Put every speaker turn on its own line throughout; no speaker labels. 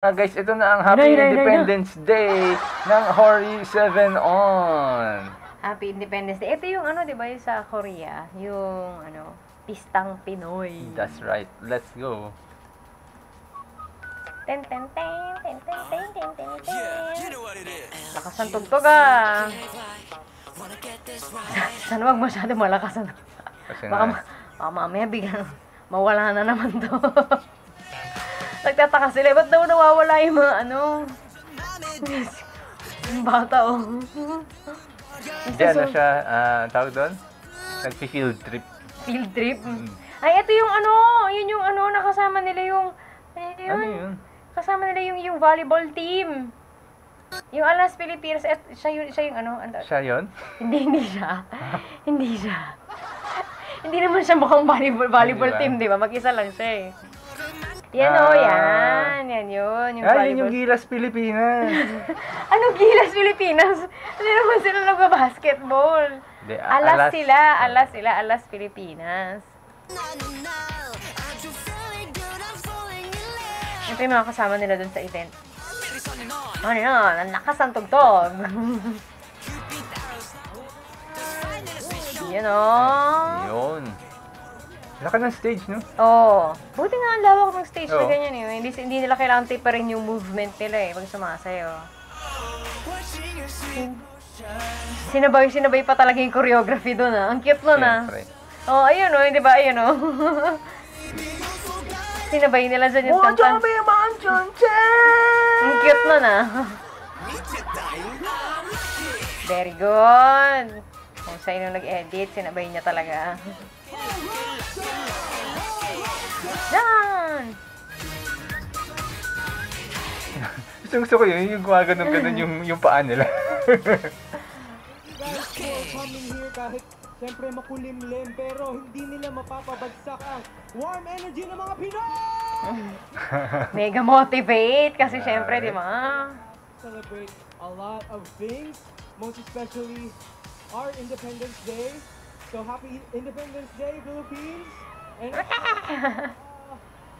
Guys, ito na ang Happy Independence Day ng Hori 7 On.
Happy Independence Day. Ito yung ano, 'di ba, yung sa Korea, yung ano, Pistang Pinoy.
That's right. Let's go.
Ten ten ten ten ten ten ten ten ten. Lakas ang tugtog ah. Sana wag masyado malakas ang.
Kasi
Baka mamaya biglang mawala na naman to. Nagtataka sila, ba't daw nawawala yung mga ano? Yung bata, oh.
Hindi, ano siya, tawag doon? Nag-field trip.
Field trip? Ay, ito yung ano, yun yung ano, nakasama nila yung,
Ano yun?
Kasama nila yung volleyball team. Yung Alas Pilipinas, siya yung ano,
Siya yun?
Hindi siya. Hindi siya. Hindi naman siya mukhang volleyball team, di ba? Mag-isa lang siya eh. Yan o, yan. Yan yun. Yung
yun yung Gilas Pilipinas.
Anong Gilas Pilipinas? Hindi naman sila nag-basketball. Alas Pilipinas. Ito yung mga kasama nila dun sa event. Ano yun? Ang lakas ang tugtog. Yan o.
Yun. Laka ng stage, no?
Oo. Buti nga ang lawak ng stage na ganyan eh. Hindi nila kailangan tiparin yung movement nila eh pag sumasayo. Sinabay pa talaga yung choreography doon ah. Ang cute nun ah. Oh, ayun oh, di ba? Ayun oh. Sinabay nila dyan yung kanta. Ang cute nun ah. Very good. Kung sa inyo nag-edit, sinabay niya talaga. Yan!
Gusto ko yun, yung gumaganon yung paa nila.
Coming here kahit siyempre makulimlim pero hindi nila mapapabagsak ang warm energy ng mga Pinoy!
Mega motivate kasi siyempre, di ba?
Celebrate a lot of things, most especially our Independence Day. So happy Independence Day, Philippines! And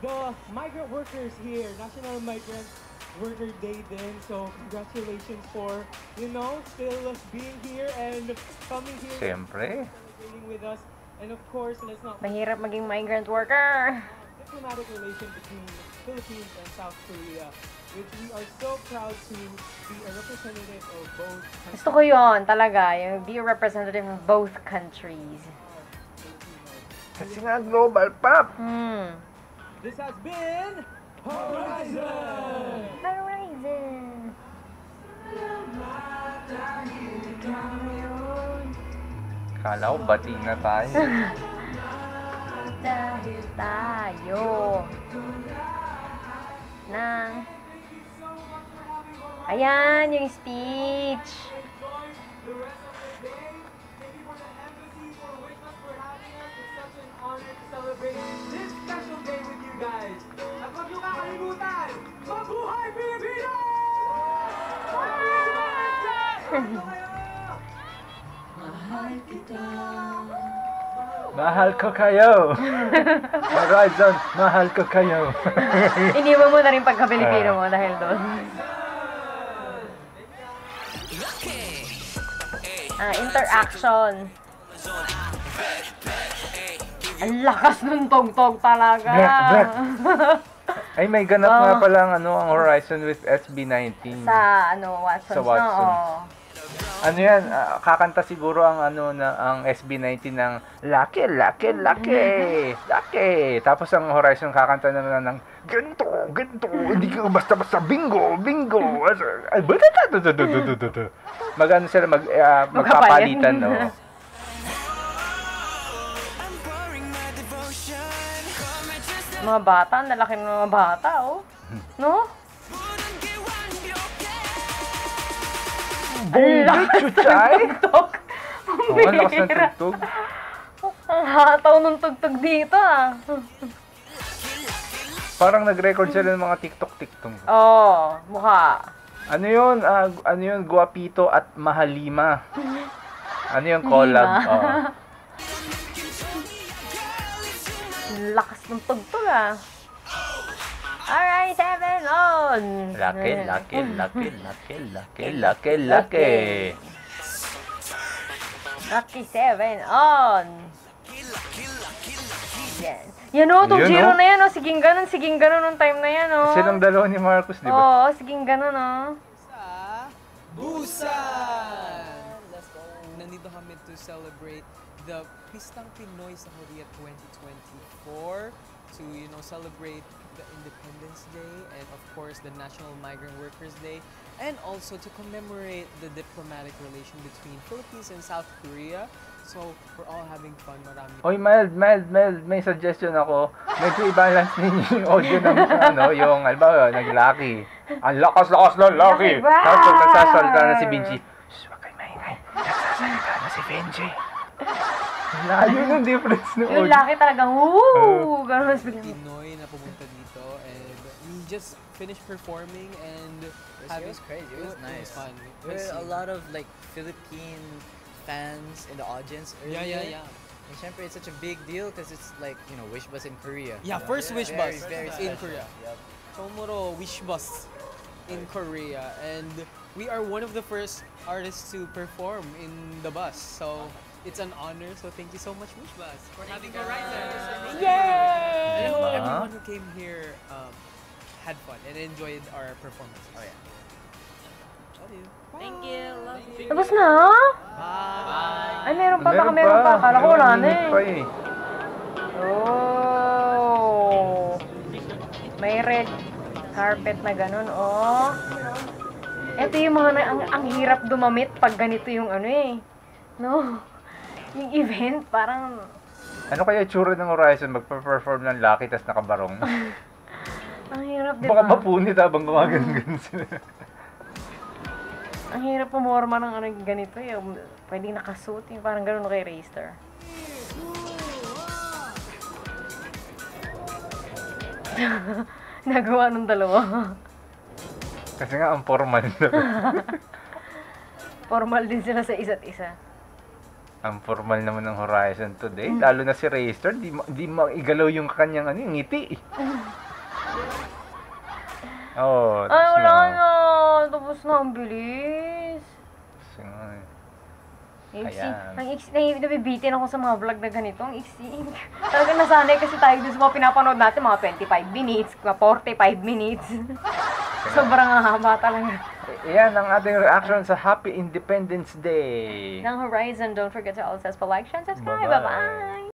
the migrant workers here, National Migrant Worker Day din. So congratulations for, still being here and coming here.
Siyempre.
Celebrating with us. And of course, let's not
Mahirap maging migrant worker.
diplomatic relation between Philippines and South Korea, which we are so proud to be a representative of both countries.
Gusto ko yun talaga, yung be a representative of both countries.
Kasi nga global pop.
This has been Horizon!
Horizon!
Kala ko bati na tayo.
Dahil tayo ng... Ayan, yung speech.
This special day with you guys. At huwag niyo kakalimutan, mabuhay Pilipinas!
Mahal ko kayo. Horizon, mahal ko kayo.
Iniwan mo na rin pagka-Pilipino mo dahil doon. Interaction. Ang lakas ng tog-tog talaga.
Ay, may ganap nga palang ang Horizon with SB19.
Sa Watsons.
Sa Watsons.
No?
Ano yan, kakanta siguro ang SB19 ng Lucky. Tapos ang Horizon kakanta naman ng ganito, hindi ka basta-basta bingo. Ay, magano sila magpapalitan, no?
Mga bata, ang lalaki ng mga bata, oh. No?
Bombay, chuchay? Ang lakas ng tugtog.
Ang hataw ng tugtog dito, ah.
Parang nag-record sila ng mga TikTok.
Oo, mukha.
Ano yun, Guapito at Mahalima. Ano yung collab?
Lakas ng tugtog ah. Alright, 7 on!
Lucky, lucky, lucky, lucky, lucky, lucky, lucky.
Lucky 7 on! Yan. Yan o, 2-0
Yun, oh.
na yan o. Siging ganun nung time na yan o.
Silang dalawa ni Marcos, di ba?
Oo, siging ganun o.
Sa Busan! Let's go! Nandito kami to celebrate the Pistang Pinoy sa Korea 2024 to, celebrate the Independence Day and of course the National Migrant Workers Day and also to commemorate the diplomatic relation between Philippines and South Korea. So, we're all having fun. Marami.
Oy, Meld, may suggestion ako. Medyo i-balance ninyo yung audio ng yung, halimbawa, nag-Lucky. Ang lakas-lakas ng Lucky.
Lucky, wow!
Tapos pag nagsasalita na si Benji, shh, wag kayo maingay. Nagsasalita na si Benji. Layo ng difference ng
Yung
audio.
laki talagang, woo! Ganun mas biglang.
Pinoy na pumunta dito and we just finished performing and
It was crazy. It was nice.
It was fun.
There were a lot of like Philippine fans in the audience earlier.
Yeah.
And syempre, it's such a big deal because it's like, Wish Bus in Korea.
Yeah, first Wish
Very,
Bus
very
in
special.
Korea.
Yep.
Tomorrow Wish Bus in Korea and we are one of the first artists to perform in the bus. So it's an honor. So thank you so much Wish Bus for having Horizon.
Yay!
I hope
Diba?
everyone who came here had fun and enjoyed our performances.
Oh yeah.
Love you.
Thank you. Love you.
Tapos na?
Bye.
Ay, meron pa. Baka meron pa. Akala ko wala na
Meron pa
eh. Oh. May red carpet na ganun, oh. Ito yung mga ang hirap dumamit pag ganito yung no? Yung event, parang
Ano kaya itsura ng Horizon magpa-perform ng Lucky tas nakabarong?
ang hirap, di
Baka
ba?
mapunit habang gumagano'n sila.
Ang hirap pumorma ng ganito, yung pwedeng nakasuit, yung parang ganun kay Raystar. Nagawa ng dalawa.
Kasi nga ang formal na.
Formal din sila sa isa't isa.
Ang formal naman ng Horizon today. Lalo na si Raystar, di maigalaw yung kanyang yung ngiti. Oh,
Ay, wala na. Tapos na, ang bilis. Iksi.
Ayan.
Nabibitin ako sa mga vlog na ganito. Ang iksi. Talaga nasanay kasi tayo dun sa mga pinapanood natin, mga 25 minutes, mga 45 minutes. Sobrang haba talaga.
Yan ang ating reaction sa Happy Independence Day.
Ng Horizon, don't forget to also like, share, and subscribe.
Bye-bye.
Bye-bye!